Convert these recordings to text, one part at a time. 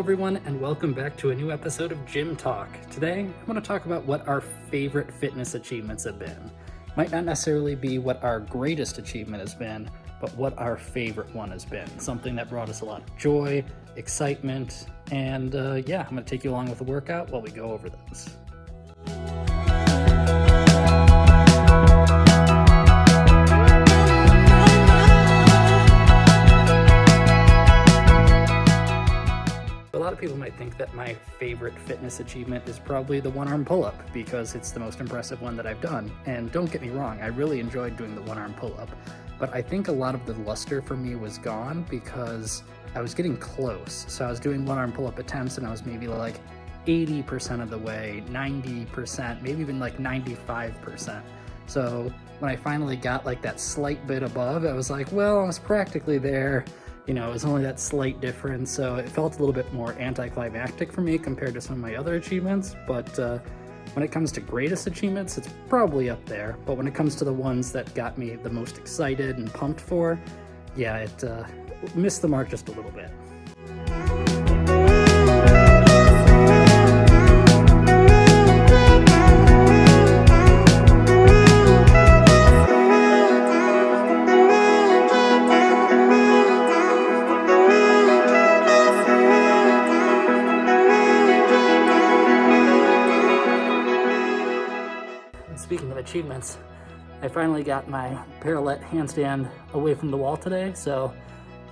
everyone, and welcome back to a new episode of Gym Talk. Today, I'm going to talk about what our favorite fitness achievements have been. Might not necessarily be what our greatest achievement has been, but what our favorite one has been. Something that brought us a lot of joy, excitement, and I'm going to take you along with the workout while we go over those. A lot of people might think that my favorite fitness achievement is probably the one-arm pull-up because it's the most impressive one that I've done. And don't get me wrong, I really enjoyed doing the one-arm pull-up, but I think a lot of the luster for me was gone because I was getting close. So I was doing one-arm pull-up attempts and I was maybe like 80% of the way, 90%, maybe even like 95%. So when I finally got like that slight bit above, I was like, well, I was practically there. You know, it was only that slight difference, so it felt a little bit more anticlimactic for me compared to some of my other achievements, but when it comes to greatest achievements, it's probably up there, but when it comes to the ones that got me the most excited and pumped for, yeah, it missed the mark just a little bit. Speaking of achievements, I finally got my parallel handstand away from the wall today, so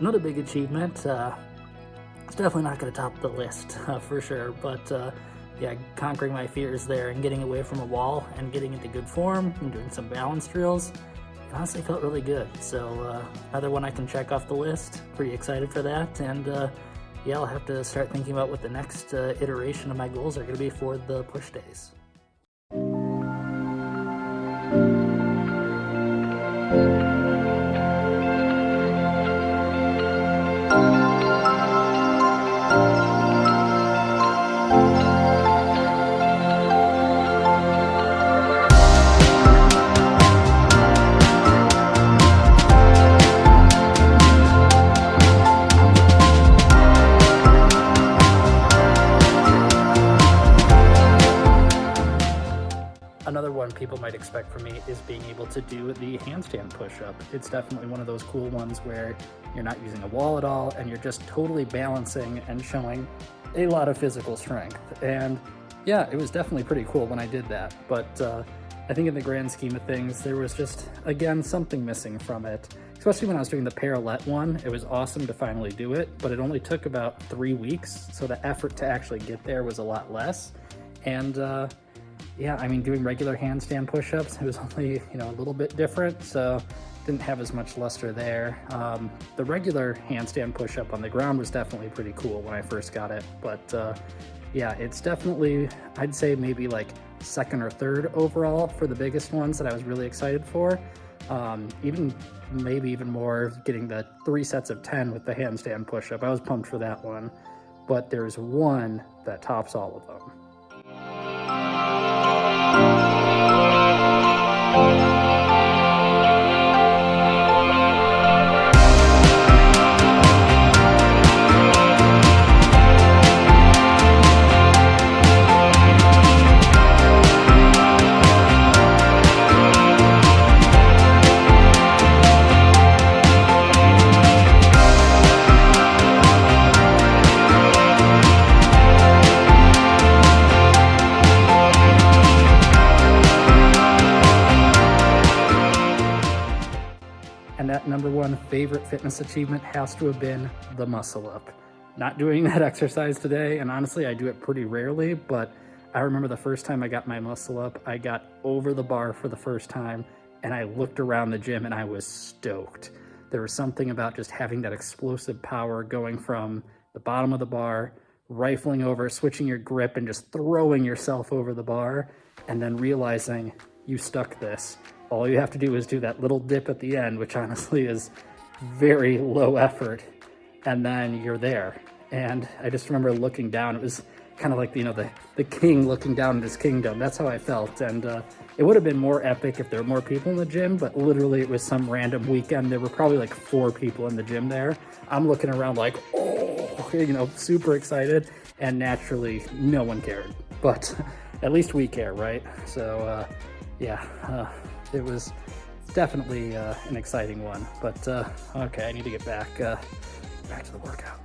another big achievement. It's definitely not going to top the list for sure, but yeah, conquering my fears there and getting away from a wall and getting into good form and doing some balance drills, it honestly felt really good. So another one I can check off the list. Pretty excited for that, and yeah, I'll have to start thinking about what the next iteration of my goals are going to be for the push days. Another one people might expect from me is being able to do the handstand push-up. It's definitely one of those cool ones where you're not using a wall at all and you're just totally balancing and showing a lot of physical strength. And yeah, it was definitely pretty cool when I did that. But I think in the grand scheme of things, there was just, again, something missing from it. Especially when I was doing the parallel one, it was awesome to finally do it, but it only took about 3 weeks. So the effort to actually get there was a lot less. And yeah, I mean, doing regular handstand push-ups, it was only, a little bit different, so didn't have as much luster there. The regular handstand push-up on the ground was definitely pretty cool when I first got it, but yeah, it's definitely, I'd say maybe like second or third overall for the biggest ones that I was really excited for. Maybe even more getting the 3 sets of 10 with the handstand push-up. I was pumped for that one, but there's one that tops all of them. And that number one favorite fitness achievement has to have been the muscle up. Not doing that exercise today, and honestly, I do it pretty rarely, but I remember the first time I got my muscle up, I got over the bar for the first time, and I looked around the gym and I was stoked. There was something about just having that explosive power going from the bottom of the bar, rifling over, switching your grip, and just throwing yourself over the bar, and then realizing you stuck this. All you have to do is do that little dip at the end, which honestly is very low effort, and then you're there. And I just remember looking down. It was kind of like, the king looking down at his kingdom. That's how I felt. And it would have been more epic if there were more people in the gym, but literally it was some random weekend. There were probably like 4 people in the gym there. I'm looking around like, oh, super excited, and naturally no one cared, but at least we care, right? So yeah, it was definitely an exciting one, but okay, I need to get back to the workout.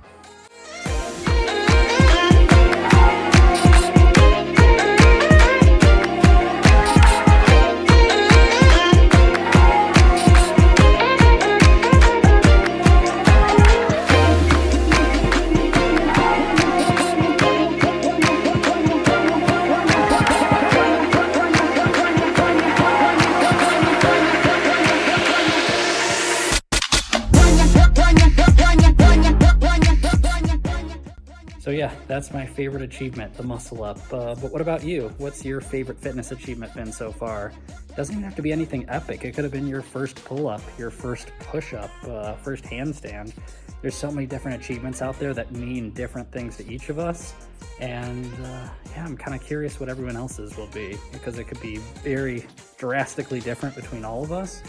So yeah, that's my favorite achievement, the muscle up. But what about you? What's your favorite fitness achievement been so far? Doesn't even have to be anything epic. It could have been your first pull-up, your first push-up, first handstand. There's so many different achievements out there that mean different things to each of us. And yeah, I'm kind of curious what everyone else's will be, because it could be very drastically different between all of us.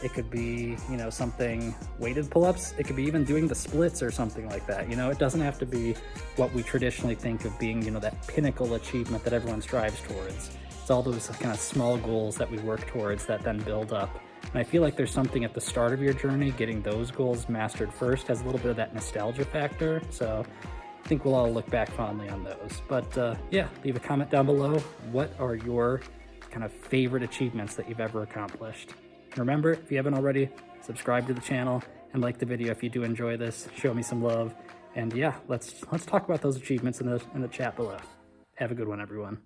It could be, something weighted pull-ups. It could be even doing the splits or something like that. It doesn't have to be what we traditionally think of being, that pinnacle achievement that everyone strives towards. It's all those kind of small goals that we work towards that then build up. And I feel like there's something at the start of your journey, getting those goals mastered first has a little bit of that nostalgia factor. So I think we'll all look back fondly on those. But yeah, leave a comment down below. What are your kind of favorite achievements that you've ever accomplished? And remember, if you haven't already, subscribe to the channel and like the video if you do enjoy this. Show me some love. And yeah, let's talk about those achievements in the chat below. Have a good one, everyone.